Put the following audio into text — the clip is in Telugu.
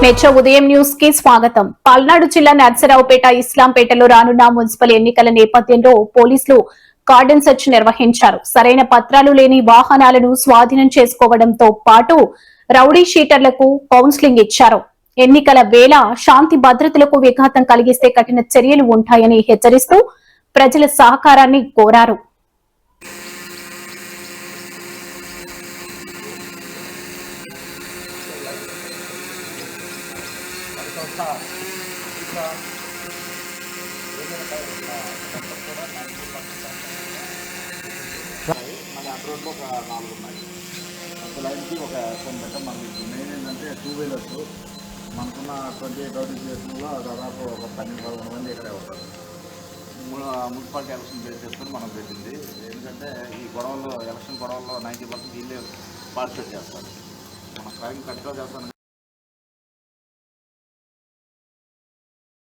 మెట్రో ఉదయం న్యూస్ కి స్వాగతం. పల్నాడు జిల్లా నర్సరావుపేట, ఇస్లాంపేటలో రానున్న మున్సిపల్ ఎన్నికల నేపథ్యంలో పోలీసులు కార్డన్ సెర్చ్ నిర్వహించారు. సరైన పత్రాలు లేని వాహనాలను స్వాధీనం చేసుకోవడంతో పాటు రౌడీ షీటర్లకు కౌన్సిలింగ్ ఇచ్చారు. ఎన్నికల వేళ శాంతి భద్రతలకు విఘాతం కలిగిస్తే కఠిన చర్యలు ఉంటాయని హెచ్చరిస్తూ ప్రజల సహకారాన్ని కోరారు. మన అబ్రోడ్లో ఒక 4 ఉన్నాయి. ఒక లైన్కి ఒక 10 పెట్టం. మనకి మెయిన్ ఏంటంటే 2 వీలర్స్ మనకున్న 28 అవుట్స్లో దాదాపు ఒక 12-11 మంది ఇక్కడే ఉంటారు. మున్సిపాలిటీ ఎలక్షన్ బేస్ చేసుకొని మనం పెట్టింది. ఎందుకంటే ఈ గొడవల్లో ఎలక్షన్ గొడవల్లో 90% వీళ్ళే పార్టిసిపేట్ చేస్తారు. మన క్రైమ్ కంట్రోల్ చేస్తాను.